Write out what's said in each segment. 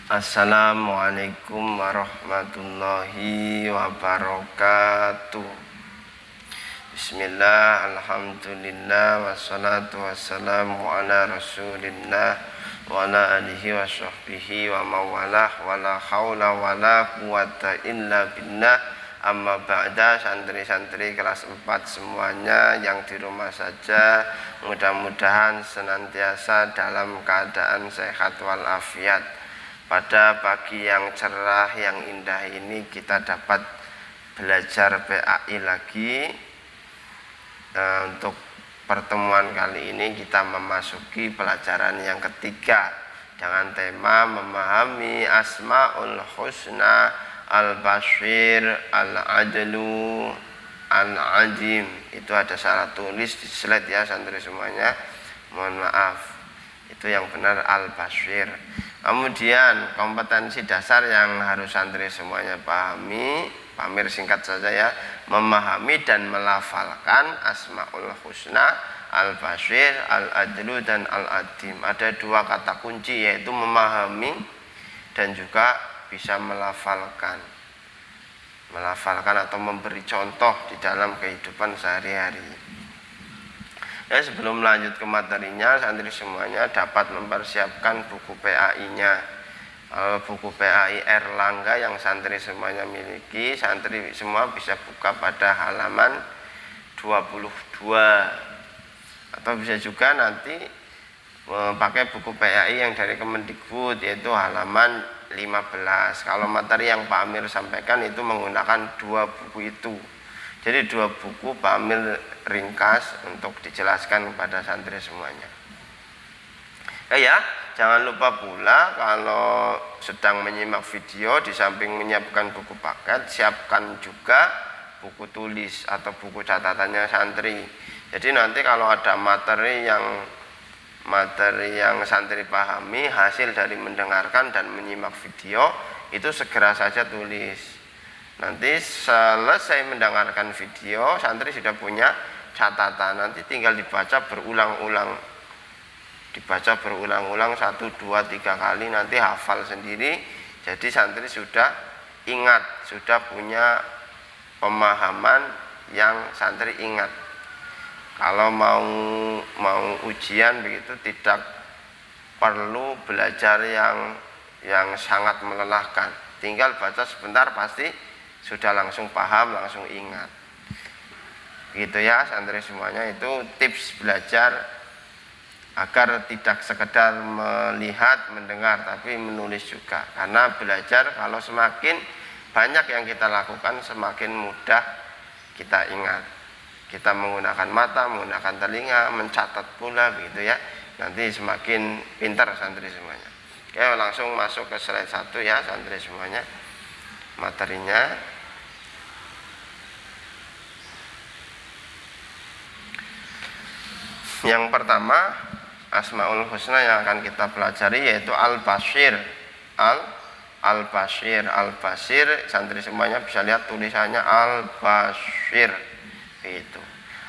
Assalamualaikum warahmatullahi wabarakatuh. Bismillah, alhamdulillah, wassalatu wassalamu ala rasulillah wa ala alihi wa sahbihi wa mawalah wa la hawla wa la quwata illa billah. Amma ba'da, santri-santri kelas 4 semuanya yang di rumah saja, mudah-mudahan senantiasa dalam keadaan sehat walafiat. Pada pagi yang cerah, yang indah ini kita dapat belajar PAI lagi. Untuk pertemuan kali ini kita memasuki pelajaran yang ketiga dengan tema memahami Asmaul Husna Al-Basir Al-Adlu Al-Ajim. Itu ada salah tulis di slide ya santri semuanya, mohon maaf. Itu yang benar Al-Basir. Kemudian kompetensi dasar yang harus santri semuanya pahami, pamir singkat saja ya, memahami dan melafalkan Asmaul Husna Al-Basir, Al-Adlu dan Al-Adim. Ada dua kata kunci, yaitu memahami dan juga bisa melafalkan atau memberi contoh di dalam kehidupan sehari-hari. Ya, sebelum lanjut ke materinya, santri semuanya dapat mempersiapkan buku PAI-nya. Buku PAI Erlangga yang santri semuanya miliki, santri semua bisa buka pada halaman 22. Atau bisa juga nanti pakai buku PAI yang dari Kemendikbud, yaitu halaman 15. Kalau materi yang Pak Amir sampaikan itu menggunakan dua buku itu. Jadi dua buku Pak Amir ringkas untuk dijelaskan kepada santri semuanya. Ya, jangan lupa pula kalau sedang menyimak video, di samping menyiapkan buku paket, siapkan juga buku tulis atau buku catatannya santri. Jadi nanti kalau ada materi yang santri pahami hasil dari mendengarkan dan menyimak video, itu segera saja tulis. Nanti selesai mendengarkan video, santri sudah punya catatan, nanti tinggal dibaca berulang-ulang 1, 2, 3 kali, nanti hafal sendiri. Jadi santri sudah ingat, sudah punya pemahaman yang santri ingat. Kalau mau ujian begitu tidak perlu belajar yang sangat melelahkan, tinggal baca sebentar pasti sudah langsung paham, langsung ingat. Gitu ya santri semuanya, itu tips belajar agar tidak sekedar melihat, mendengar, tapi menulis juga. Karena belajar kalau semakin banyak yang kita lakukan, semakin mudah kita ingat. Kita menggunakan mata, menggunakan telinga, mencatat pula begitu ya. Nanti semakin pintar santri semuanya. Oke, langsung masuk ke slide 1 ya santri semuanya. Materinya. Yang pertama, Asmaul Husna yang akan kita pelajari yaitu Al-Basir. Al-Basir, santri semuanya bisa lihat tulisannya Al-Basir. Itu.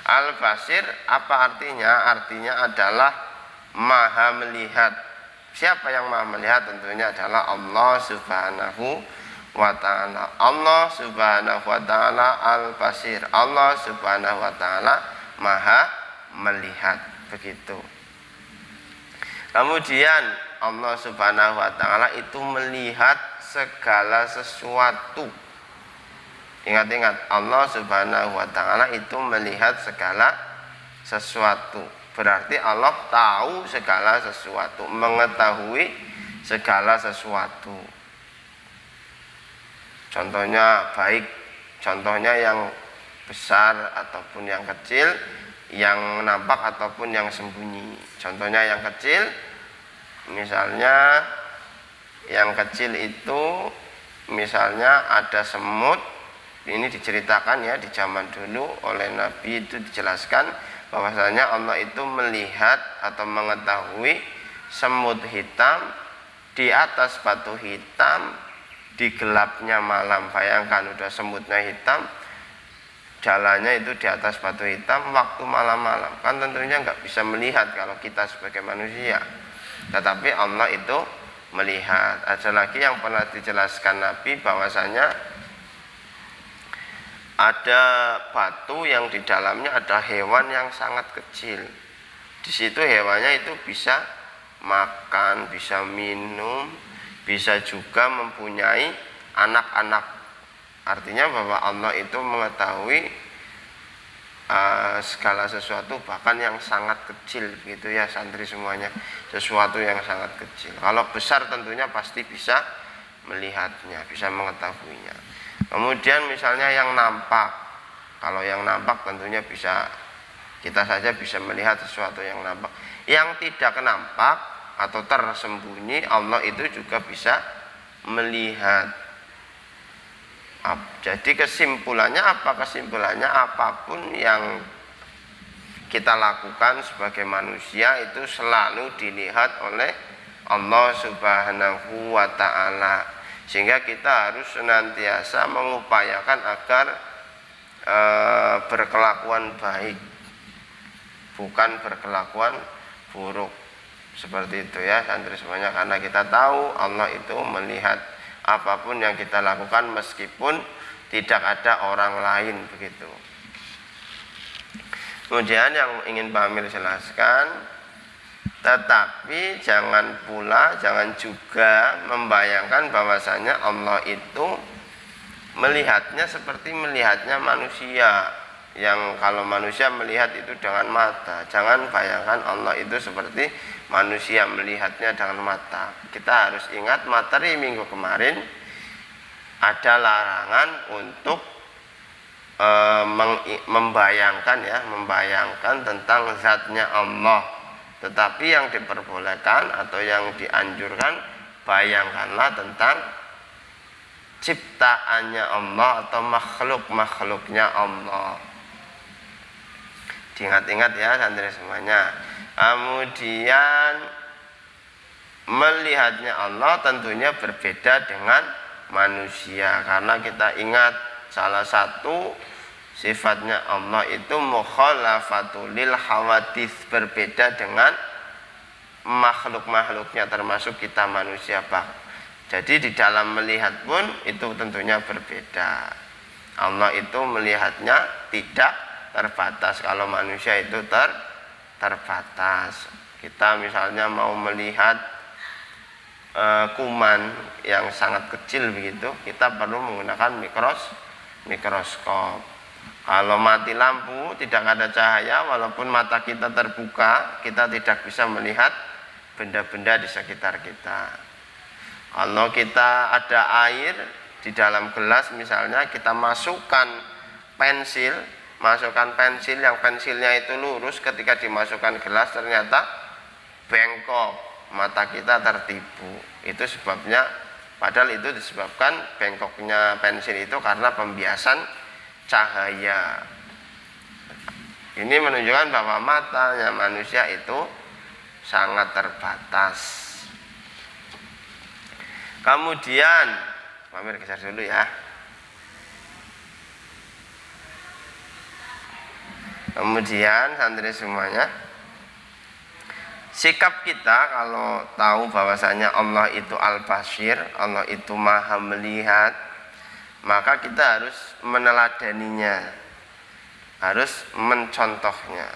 Al-Basir apa artinya? Artinya adalah Maha melihat. Siapa yang Maha melihat? Tentunya adalah Allah Subhanahu wa ta'ala. Allah Subhanahu wa ta'ala Al-Basir. Allah Subhanahu wa ta'ala Maha melihat, begitu. Kemudian Allah Subhanahu wa ta'ala itu melihat segala sesuatu. Ingat-ingat, Allah Subhanahu wa ta'ala itu melihat segala sesuatu. Berarti Allah tahu segala sesuatu, mengetahui segala sesuatu. Contohnya baik, contohnya yang besar ataupun yang kecil, yang nampak ataupun yang sembunyi. Contohnya yang kecil, misalnya yang kecil itu misalnya ada semut. Ini diceritakan ya di zaman dulu oleh Nabi, itu dijelaskan bahwasanya Allah itu melihat atau mengetahui semut hitam di atas batu hitam di gelapnya malam. Bayangkan udah semutnya hitam, jalannya itu di atas batu hitam waktu malam-malam, kan tentunya nggak bisa melihat kalau kita sebagai manusia. Tetapi Allah itu melihat. Ada lagi yang pernah dijelaskan Nabi bahwasanya ada batu yang di dalamnya ada hewan yang sangat kecil. Di situ hewannya itu bisa makan, bisa minum, bisa juga mempunyai anak-anak. Artinya bahwa Allah itu mengetahui segala sesuatu, bahkan yang sangat kecil gitu ya santri semuanya, sesuatu yang sangat kecil. Kalau besar tentunya pasti bisa melihatnya, bisa mengetahuinya. Kemudian misalnya yang nampak, kalau yang nampak tentunya bisa, kita saja bisa melihat sesuatu yang nampak. Yang tidak nampak atau tersembunyi, Allah itu juga bisa melihat. Jadi kesimpulannya apa? Kesimpulannya apapun yang kita lakukan sebagai manusia itu selalu dilihat oleh Allah Subhanahu wa ta'ala, sehingga kita harus senantiasa mengupayakan agar berkelakuan baik, bukan berkelakuan buruk. Seperti itu ya santri semuanya, karena kita tahu Allah itu melihat apapun yang kita lakukan meskipun tidak ada orang lain begitu. Kemudian yang ingin Pak Amir jelaskan, tetapi jangan juga membayangkan bahwasanya Allah itu melihatnya seperti melihatnya manusia, yang kalau manusia melihat itu dengan mata. Jangan bayangkan Allah itu seperti manusia melihatnya dengan mata. Kita harus ingat materi minggu kemarin ada larangan untuk membayangkan tentang zatnya Allah. Tetapi yang diperbolehkan atau yang dianjurkan, bayangkanlah tentang ciptaannya Allah atau makhluk-makhluknya Allah. Diingat-ingat ya santri semuanya. Kemudian melihatnya Allah tentunya berbeda dengan manusia, karena kita ingat salah satu sifatnya Allah itu mukhalafatul lil hawadits, berbeda dengan makhluk-makhluknya termasuk kita manusia, Pak. Jadi di dalam melihat pun itu tentunya berbeda. Allah itu melihatnya tidak terbatas, kalau manusia itu terbatas. Kita misalnya mau melihat kuman yang sangat kecil begitu, kita perlu menggunakan mikroskop. Kalau mati lampu, tidak ada cahaya, walaupun mata kita terbuka, kita tidak bisa melihat benda-benda di sekitar kita. Kalau kita ada air di dalam gelas misalnya, kita masukkan pensil yang pensilnya itu lurus, ketika dimasukkan gelas ternyata bengkok, mata kita tertipu. Itu sebabnya, padahal itu disebabkan bengkoknya pensil itu karena pembiasan cahaya. Ini menunjukkan bahwa matanya manusia itu sangat terbatas. Kemudian Pamir geser dulu ya. Kemudian santri semuanya, sikap kita kalau tahu bahwasanya Allah itu Al-Basir, Allah itu Maha melihat, maka kita harus meneladaninya, harus mencontohnya.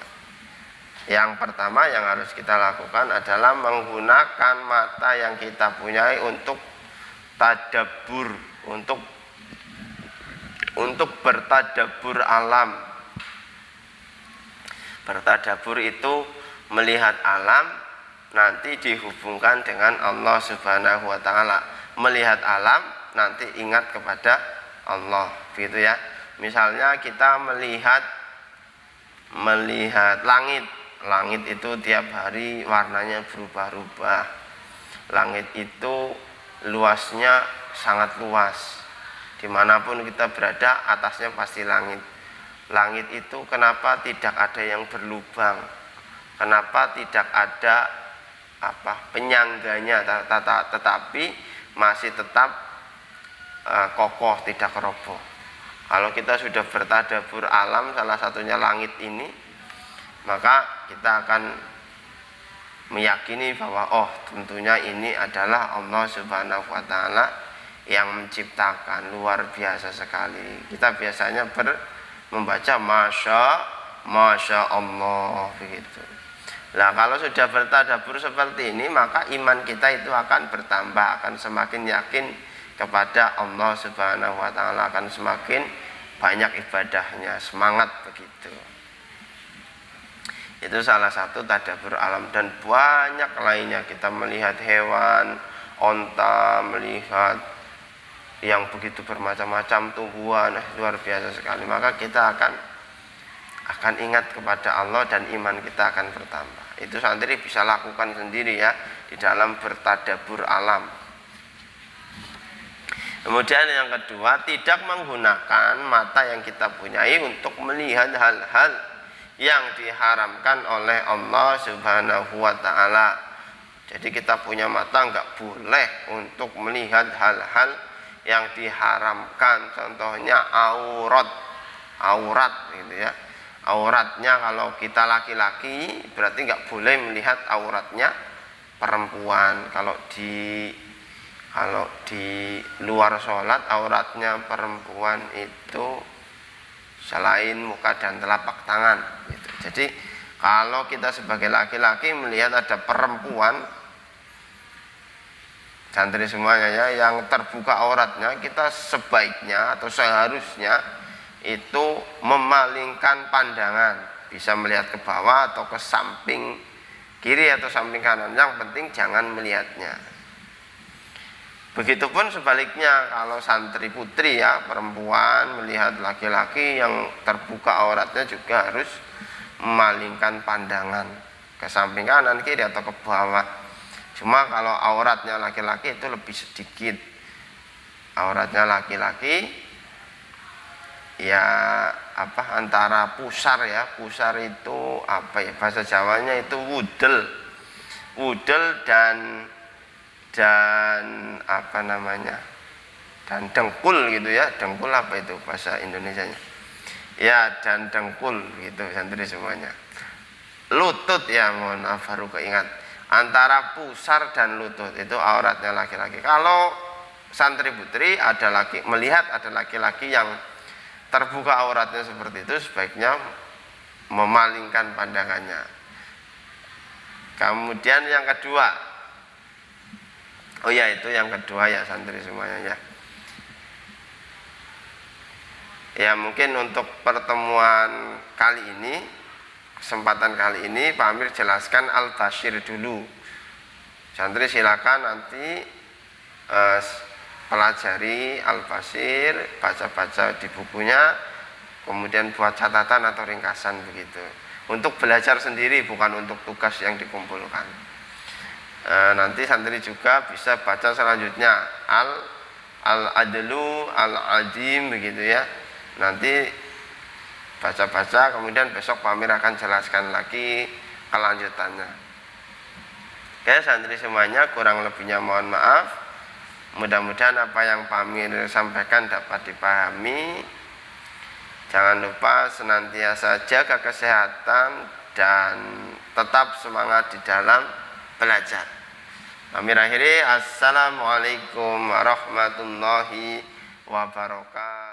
Yang pertama yang harus kita lakukan adalah menggunakan mata yang kita punyai untuk tadabbur, untuk bertadabbur alam. Bertadabbur itu melihat alam, nanti dihubungkan dengan Allah Subhanahu wa ta'ala. Melihat alam, nanti ingat kepada Allah, gitu ya. Misalnya kita melihat langit itu tiap hari warnanya berubah-ubah. Langit itu luasnya sangat luas, dimanapun kita berada atasnya pasti langit. Langit itu kenapa tidak ada yang berlubang, kenapa tidak ada penyangganya, tetapi masih tetap kokoh, tidak roboh. Kalau kita sudah bertadabbur alam, salah satunya langit ini, maka kita akan meyakini bahwa tentunya ini adalah Allah Subhanahu wa taala yang menciptakan. Luar biasa sekali. Kita biasanya membaca Masya Allah begitu. Nah, kalau sudah bertadabbur seperti ini, maka iman kita itu akan bertambah, akan semakin yakin kepada Allah Subhanahu wa taala, akan semakin banyak ibadahnya, semangat begitu. Itu salah satu tadabbur alam, dan banyak lainnya. Kita melihat hewan, onta, melihat yang begitu bermacam-macam tumbuhan, luar biasa sekali. Maka kita akan ingat kepada Allah dan iman kita akan bertambah. Itu santri bisa lakukan sendiri ya di dalam bertadabbur alam. Kemudian yang kedua, tidak menggunakan mata yang kita punyai untuk melihat hal-hal yang diharamkan oleh Allah Subhanahu wa taala. Jadi kita punya mata enggak boleh untuk melihat hal-hal yang diharamkan. Contohnya aurat gitu ya. Auratnya kalau kita laki-laki berarti nggak boleh melihat auratnya perempuan. Kalau di luar sholat auratnya perempuan itu selain muka dan telapak tangan gitu. Jadi kalau kita sebagai laki-laki melihat ada perempuan, santri semuanya ya, yang terbuka auratnya, kita sebaiknya atau seharusnya itu memalingkan pandangan, bisa melihat ke bawah atau ke samping kiri atau samping kanan, yang penting jangan melihatnya. Begitupun sebaliknya, kalau santri putri ya, perempuan melihat laki-laki yang terbuka auratnya juga harus memalingkan pandangan ke samping kanan, kiri atau ke bawah. Cuma kalau auratnya laki-laki itu lebih sedikit. Auratnya laki-laki ya antara pusar ya, pusar itu bahasa Jawanya itu wudel dan dan dengkul gitu ya. Dengkul apa itu bahasa Indonesianya ya, dan dengkul gitu santri semuanya. Lutut ya, mohon maaf baru keingat, antara pusar dan lutut itu auratnya laki-laki. Kalau santri putri melihat ada laki-laki yang terbuka auratnya seperti itu, sebaiknya memalingkan pandangannya. Kemudian yang kedua, itu yang kedua ya santri semuanya ya. Ya mungkin untuk pertemuan kali ini, kesempatan kali ini Pak Amir jelaskan Al-Bashir dulu. Santri silakan nanti pelajari Al-Bashir, baca-baca di bukunya, kemudian buat catatan atau ringkasan begitu. Untuk belajar sendiri, bukan untuk tugas yang dikumpulkan. Nanti santri juga bisa baca selanjutnya Al-Adlu, Al-Adim begitu ya. Nanti baca-baca, kemudian besok Pak Amir akan jelaskan lagi kelanjutannya. Oke santri semuanya, kurang lebihnya mohon maaf. Mudah-mudahan apa yang Pak Amir sampaikan dapat dipahami. Jangan lupa senantiasa jaga kesehatan dan tetap semangat di dalam belajar. Amir akhiri, assalamualaikum warahmatullahi wabarakatuh.